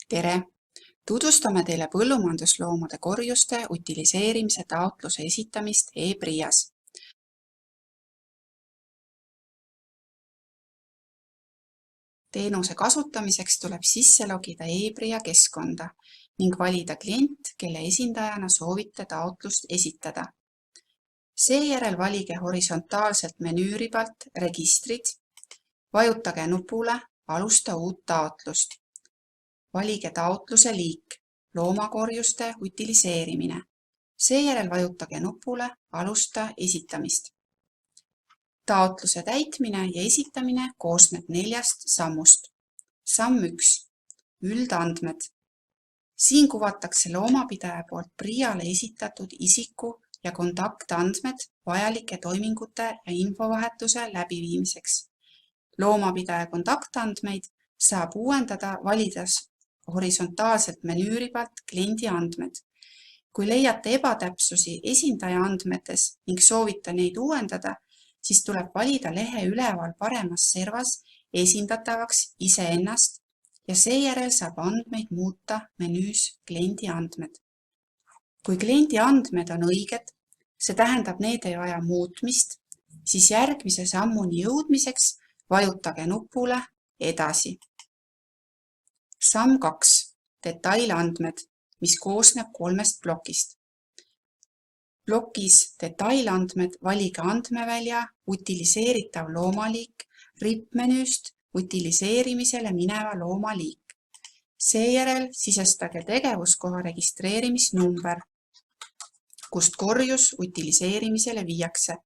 Tere! Tutvustame teile põllumajandusloomade korjuste utiliseerimise taotluse esitamist e-PRIAs. Teenuse kasutamiseks tuleb sisse logida e-PRIA keskkonda ning valida klient, kelle esindajana soovite taotlust esitada. Seejärel valige horisontaalselt menüüribalt Registrid, vajutage nupule Alusta uut taotlust. Valige taotluse liik, loomakorjuste utiliseerimine. Seejärel vajutage nupule Alusta esitamist. Taotluse täitmine ja esitamine koosneb 4 sammust. Samm 1. Üldandmed. Siin kuvatakse loomapidaja poolt PRIAle esitatud isiku ja kontaktandmed vajalike toimingute ja infovahetuse läbiviimiseks. Loomapidaja kontaktandmeid saab uuendada valides horisontaalselt menüüribalt kliendi andmed. Kui leiate ebatäpsusi esindaja andmetes ning soovite neid uuendada, siis tuleb valida lehe üleval paremas servas esindatavaks iseennast ja seejärel saab andmeid muuta menüüs kliendi andmed. Kui kliendi andmed on õiged, see tähendab need ei vaja muutmist, siis järgmise sammuni jõudmiseks vajutage nupule Edasi. Samm 2. Detailandmed, mis koosneb 3 plokist. Plokis detailandmed valige andmevälja utiliseeritav loomaliik rippmenüüst utiliseerimisele mineva loomaliik. Seejärel sisestage tegevuskoha registreerimisnumber, kust korjus utiliseerimisele viiakse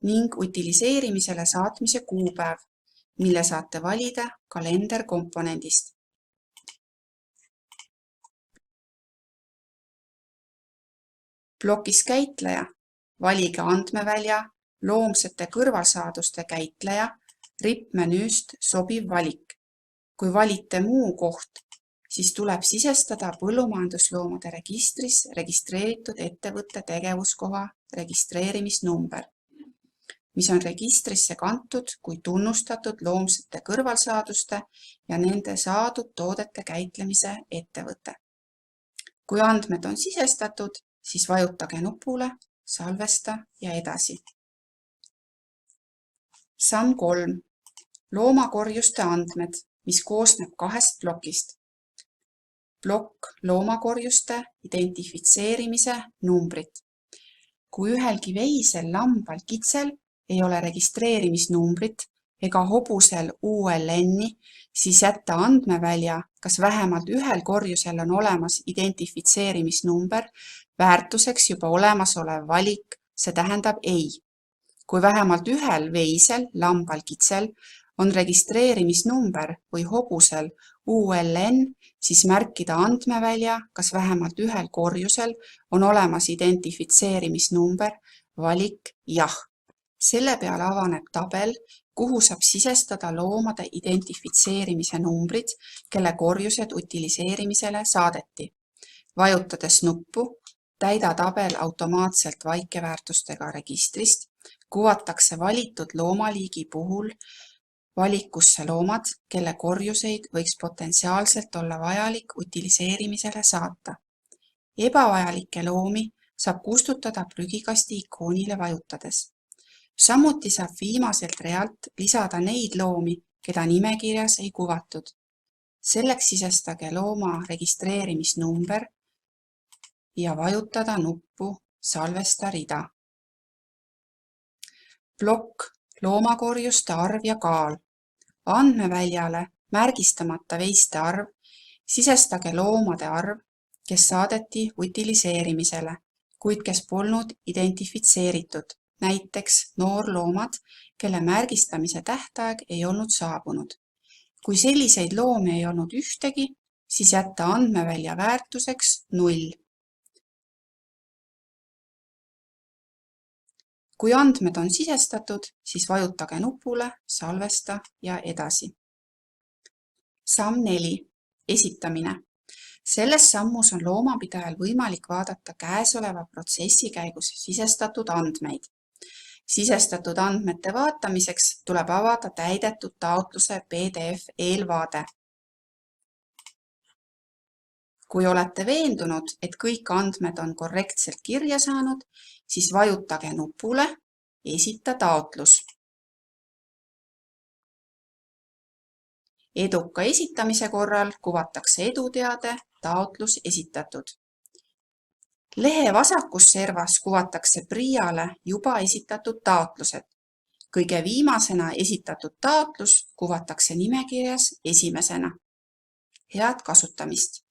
ning utiliseerimisele saatmise kuupäev, mille saate valida kalenderkomponendist. Plokis käitleja, valige andmevälja loomsete kõrvalsaaduste käitleja rippmenüüst sobiv valik. Kui valite muu koht, siis tuleb sisestada põllumajandusloomade registris registreeritud ettevõtte tegevuskoha registreerimisnumber, mis on registrisse kantud kui tunnustatud loomsete kõrvalsaaduste ja nende saadud toodete käitlemise ettevõte. Kui andmed on sisestatud, siis vajutage nupule Salvesta ja edasi. Samm 3. Loomakorjuste andmed, mis koosneb 2 plokist. Plokk loomakorjuste identifitseerimise numbrit. Kui ühelgi veisel, lambal, kitsel ei ole registreerimisnumbrit ega hobusel ULN-i, siis jätta andmevälja, kas vähemalt ühel korjusel on olemas identifitseerimisnumber, väärtuseks juba olemasolev valik, see tähendab ei. Kui vähemalt ühel veisel, lambal, kitsel on registreerimisnumber või hobusel ULN, siis märkida andmevälja, kas vähemalt ühel korjusel on olemas identifitseerimisnumber, valik jah. Selle peale avaneb tabel, kuhu saab sisestada loomade identifitseerimise numbrid, kelle korjused utiliseerimisele saadeti. Vajutades nuppu, täida tabel automaatselt vaikeväärtustega registrist, kuvatakse valitud loomaliigi puhul valikusse loomad, kelle korjuseid võiks potentsiaalselt olla vajalik utiliseerimisele saata. Ebavajalikke loomi saab kustutada prügikasti ikoonile vajutades. Samuti saab viimaselt realt lisada neid loomi, keda nimekirjas ei kuvatud. Selleks sisestage looma registreerimisnumber ja vajutada nuppu Salvesta rida. Plokk loomakorjuste arv ja kaal. Andmeväljale märgistamata veiste arv, sisestage loomade arv, kes saadeti utiliseerimisele, kuid kes polnud identifitseeritud, näiteks noorloomad, kelle märgistamise tähtaeg ei olnud saabunud. Kui selliseid loomi ei olnud ühtegi, siis jätta andmevälja väärtuseks 0. Kui andmed on sisestatud, siis vajutage nupule Salvesta ja edasi. Samm 4. Esitamine. Selles sammus on loomapidajal võimalik vaadata käesoleva protsessi käigus sisestatud andmeid. Sisestatud andmete vaatamiseks tuleb avada täidetud taotluse PDF eelvaade. Kui olete veendunud, et kõik andmed on korrektselt kirja saanud, siis vajutage nupule Esita taotlus. Eduka esitamise korral kuvatakse eduteade taotlus esitatud. Lehe vasakus servas kuvatakse PRIAle juba esitatud taotlused. Kõige viimasena esitatud taotlus kuvatakse nimekirjas esimesena. Head kasutamist!